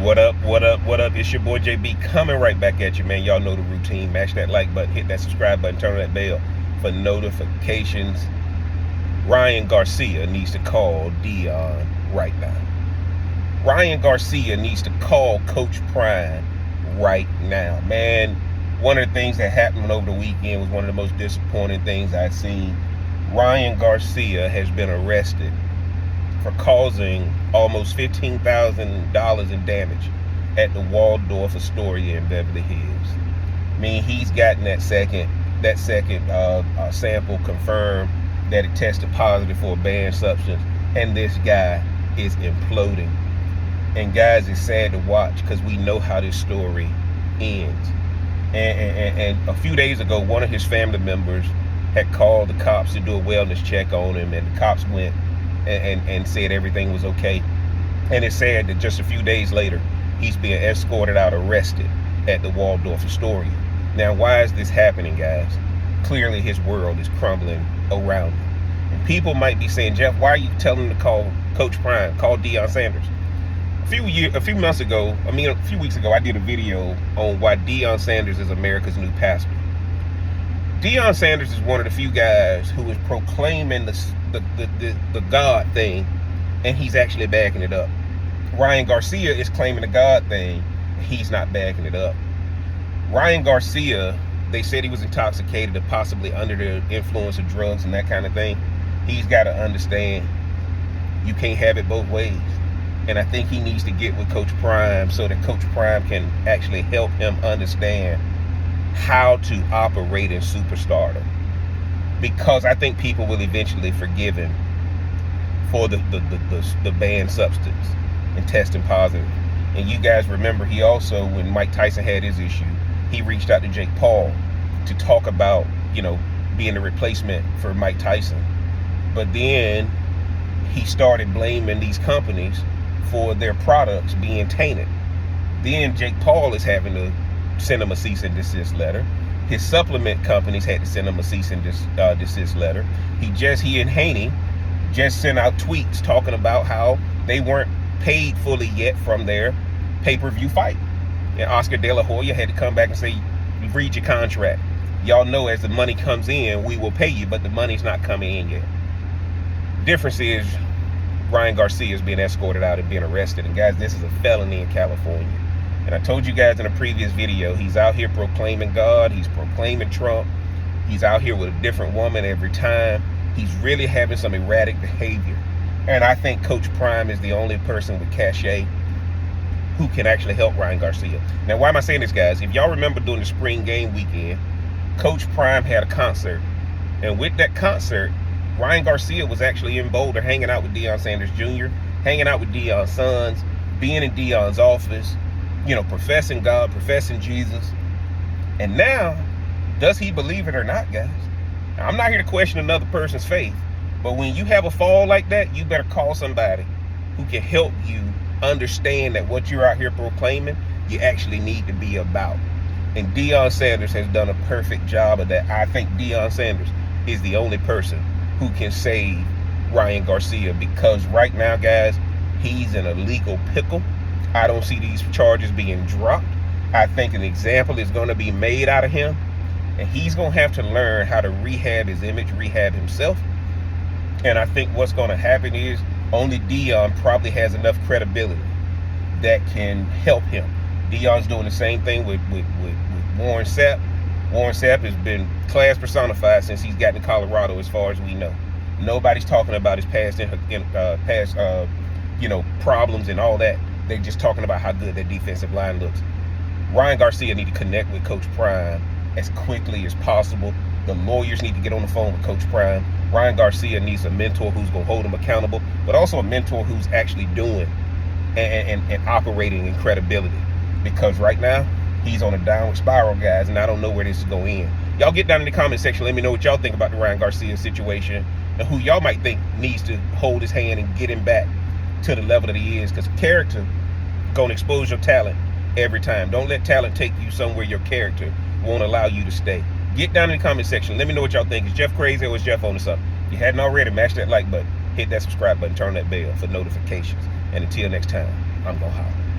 What up, what up, what up? It's your boy JB coming right back at you, man. Y'all know the routine. Mash that like button, hit that subscribe button, turn on that bell for notifications. Ryan Garcia needs to call Deion right now. Ryan Garcia needs to call Coach Prime right now. Man, one of the things that happened over the weekend was one of the most disappointing things I've seen. Ryan Garcia has been arrested for causing almost $15,000 in damage at the Waldorf Astoria in Beverly Hills. I mean, he's gotten that second sample confirmed that it tested positive for a banned substance, and this guy is imploding. And guys, it's sad to watch because we know how this story ends. And a few days ago, one of his family members had called the cops to do a wellness check on him, and the cops went and said everything was okay. And it's sad that just a few days later, he's being escorted out, arrested at the Waldorf Astoria. Now, why is this happening, guys? Clearly, his world is crumbling around him. And people might be saying, Jeff, why are you telling him to call Coach Prime, call Deion Sanders? A few weeks ago, I did a video on why Deion Sanders is America's new pastor. Deion Sanders is one of the few guys who is proclaiming the God thing, and he's actually backing it up. Ryan Garcia is claiming the God thing, and he's not backing it up. Ryan Garcia, they said he was intoxicated and possibly under the influence of drugs and that kind of thing. He's got to understand you can't have it both ways. And I think he needs to get with Coach Prime so that Coach Prime can actually help him understand how to operate in superstardom. Because I think people will eventually forgive him for the banned substance and testing positive. And you guys remember, he also, when Mike Tyson had his issue, he reached out to Jake Paul to talk about, being a replacement for Mike Tyson. But then he started blaming these companies for their products being tainted. Then Jake Paul is having to send him a cease and desist letter. His supplement companies had to send him a cease and desist letter. He and Haney just sent out tweets talking about how they weren't paid fully yet from their pay-per-view fight. And Oscar De La Hoya had to come back and say, read your contract. Y'all know as the money comes in, we will pay you, but the money's not coming in yet. Difference is Ryan Garcia is being escorted out and being arrested. And guys, this is a felony in California. And I told you guys in a previous video, he's out here proclaiming God. He's proclaiming Trump. He's out here with a different woman every time. He's really having some erratic behavior. And I think Coach Prime is the only person with cachet who can actually help Ryan Garcia. Now, why am I saying this, guys? If y'all remember during the spring game weekend, Coach Prime had a concert. And with that concert, Ryan Garcia was actually in Boulder hanging out with Deion Sanders Jr., hanging out with Deion's sons, being in Deion's office, professing God, professing Jesus. And now, does he believe it or not, guys? Now, I'm not here to question another person's faith, but when you have a fall like that, you better call somebody who can help you understand that what you're out here proclaiming, you actually need to be about. And Deion Sanders has done a perfect job of that. I think Deion Sanders is the only person who can save Ryan Garcia, because right now, guys, he's in a legal pickle. I don't see these charges being dropped. I think an example is going to be made out of him, and he's going to have to learn how to rehab his image, rehab himself. And I think what's going to happen is only Deion probably has enough credibility that can help him. Deion's doing the same thing with Warren Sapp. Warren Sapp has been class personified since he's gotten to Colorado, as far as we know. Nobody's talking about his past problems and all that. They're just talking about how good that defensive line looks. Ryan Garcia need to connect with Coach Prime as quickly as possible. The lawyers need to get on the phone with Coach Prime. Ryan Garcia needs a mentor who's going to hold him accountable, but also a mentor who's actually doing and operating in credibility. Because right now, he's on a downward spiral, guys, and I don't know where this is going to end. Y'all get down in the comment section. Let me know what y'all think about the Ryan Garcia situation and who y'all might think needs to hold his hand and get him back to the level that he is, because character going to expose your talent every time. Don't let talent take you somewhere your character won't allow you to stay. Get down in the comment section. Let me know what y'all think. Is Jeff crazy or is Jeff on to something? If you hadn't already, mash that like button, hit that subscribe button, turn that bell for notifications. And until next time, I'm going to holler.